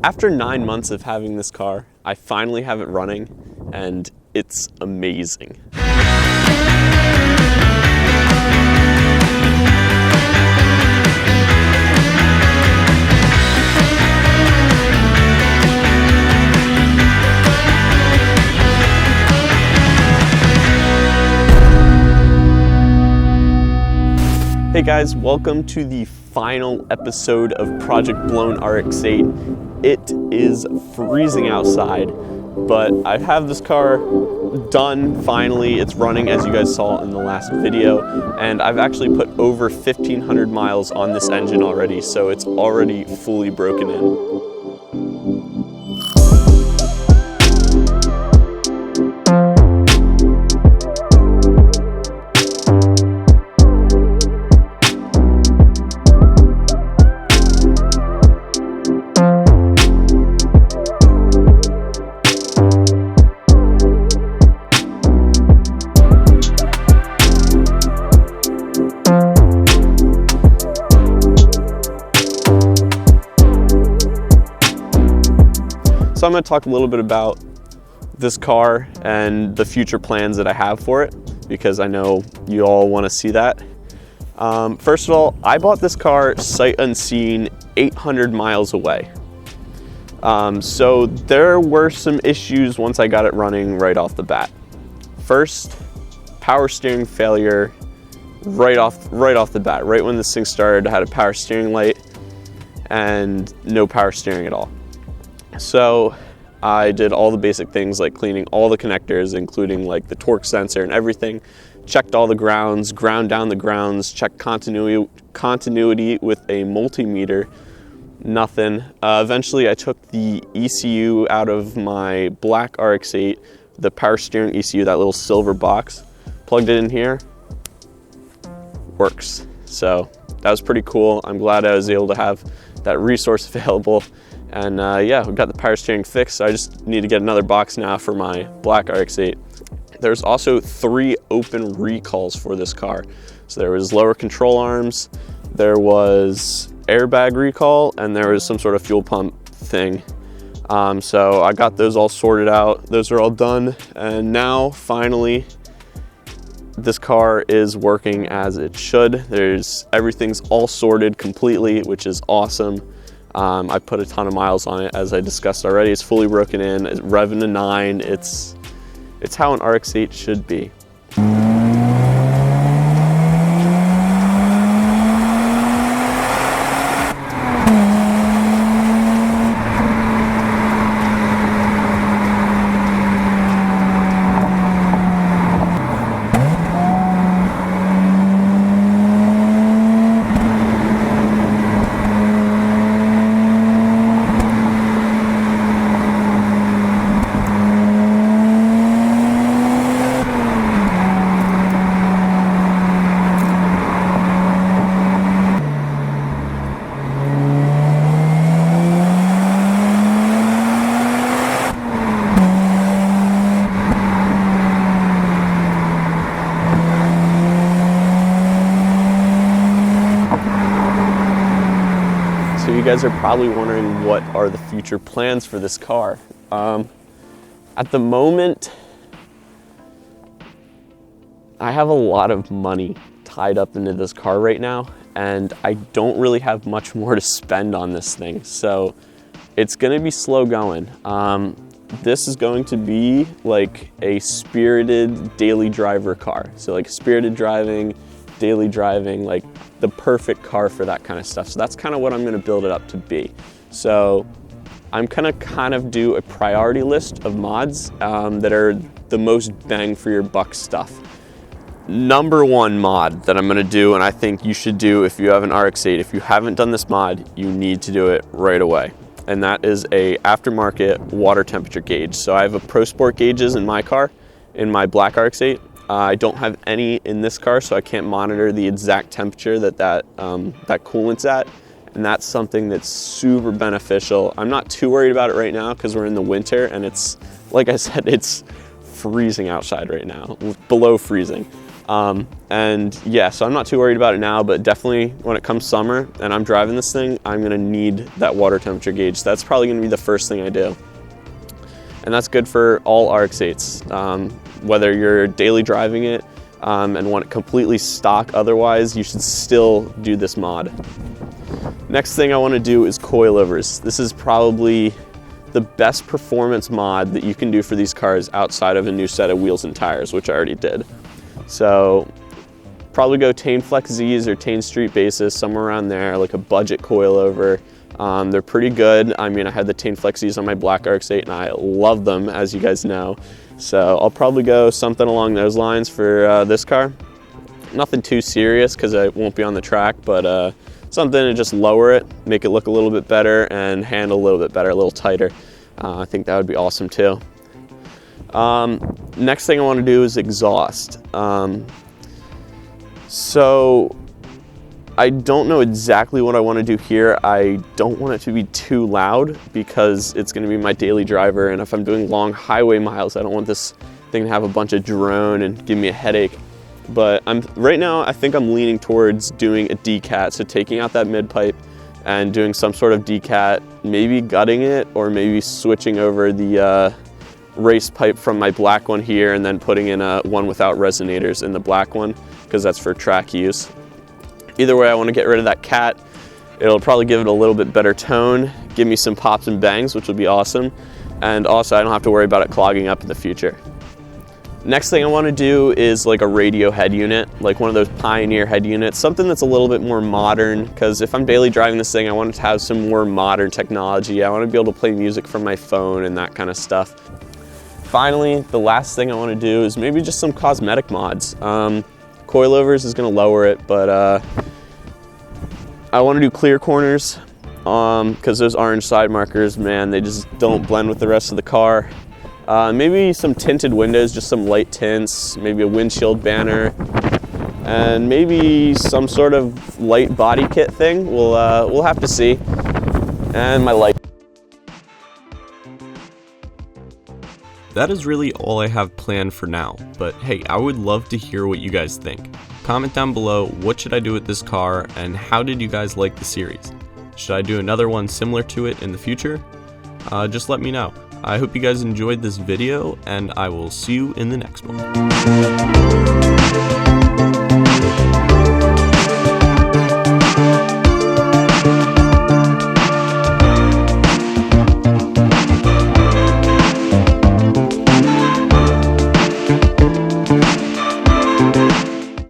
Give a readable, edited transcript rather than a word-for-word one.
After 9 months of having this car, I finally have it running, and it's amazing. Hey guys, welcome to the final episode of Project Blown RX8. It is freezing outside, but I have this car done finally. It's running as you guys saw in the last video, and I've actually put over 1,500 miles on this engine already, so it's already fully broken in. So I'm going to talk a little bit about this car and the future plans that I have for it, because I know you all want to see that. First of all, I bought this car sight unseen 800 miles away. So there were some issues once I got it running right off the bat. First, power steering failure right off the bat. Right when this thing started, I had a power steering light and no power steering at all. So I did all the basic things like cleaning all the connectors, including like the torque sensor and everything, checked all the grounds, ground down the grounds, checked continuity with a multimeter, nothing. Eventually I took the ECU out of my black RX8, the power steering ECU, that little silver box, plugged it in here, works. So that was pretty cool. I'm glad I was able to have that resource available. And yeah, we got the power steering fixed, so I just need to get another box now for my black RX8. There's also 3 open recalls for this car. So there was lower control arms, there was airbag recall, and there was some sort of fuel pump thing. So I got those all sorted out. Those are all done. And now finally, this car is working as it should. Everything's all sorted completely, which is awesome. I put a ton of miles on it, as I discussed already. It's fully broken in, it's revving to 9. It's how an RX8 should be. So you guys are probably wondering, what are the future plans for this car? At the moment, I have a lot of money tied up into this car right now, and I don't really have much more to spend on this thing. So it's gonna be slow going. This is going to be like a spirited daily driver car. So like spirited driving, daily driving, like the perfect car for that kind of stuff. So that's kind of what I'm gonna build it up to be. So I'm gonna kind of do a priority list of mods that are the most bang for your buck stuff. Number 1 mod that I'm gonna do, and I think you should do if you have an RX8, if you haven't done this mod, you need to do it right away. And that is a aftermarket water temperature gauge. So I have a Pro Sport gauges in my car, in my black RX8. I don't have any in this car, so I can't monitor the exact temperature that coolant's at. And that's something that's super beneficial. I'm not too worried about it right now because we're in the winter, and it's, like I said, it's freezing outside right now, below freezing. And yeah, so I'm not too worried about it now, but definitely when it comes summer and I'm driving this thing, I'm gonna need that water temperature gauge. That's probably gonna be the first thing I do. And that's good for all RX8s. Whether you're daily driving it and want it completely stock otherwise, you should still do this mod. Next thing I wanna do is coilovers. This is probably the best performance mod that you can do for these cars outside of a new set of wheels and tires, which I already did. So probably go Tane Flex Z's or Tane Street Basis, somewhere around there, like a budget coilover. They're pretty good. I mean, I had the Tane Flex Z's on my black RX8 and I love them, as you guys know. So I'll probably go something along those lines for this car. Nothing too serious because I won't be on the track, but something to just lower it, make it look a little bit better and handle a little bit better, a little tighter. I think that would be awesome too. Next thing I want to do is exhaust. So I don't know exactly what I want to do here. I don't want it to be too loud because it's going to be my daily driver, and if I'm doing long highway miles, I don't want this thing to have a bunch of drone and give me a headache. But right now I think I'm leaning towards doing a decat, so taking out that mid pipe and doing some sort of decat, maybe gutting it or maybe switching over the race pipe from my black one here and then putting in a one without resonators in the black one because that's for track use. Either way, I want to get rid of that cat. It'll probably give it a little bit better tone, give me some pops and bangs, which would be awesome. And also I don't have to worry about it clogging up in the future. Next thing I want to do is like a radio head unit, like one of those Pioneer head units, something that's a little bit more modern, because if I'm daily driving this thing, I want it to have some more modern technology. I want to be able to play music from my phone and that kind of stuff. Finally, the last thing I want to do is maybe just some cosmetic mods. Coilovers is going to lower it, but I want to do clear corners because those orange side markers, man, they just don't blend with the rest of the car. Maybe some tinted windows, just some light tints, maybe a windshield banner, and maybe some sort of light body kit thing. We'll have to see. And my light. That is really all I have planned for now, but hey, I would love to hear what you guys think. Comment down below, what should I do with this car, and how did you guys like the series? Should I do another one similar to it in the future? Just let me know. I hope you guys enjoyed this video, and I will see you in the next one.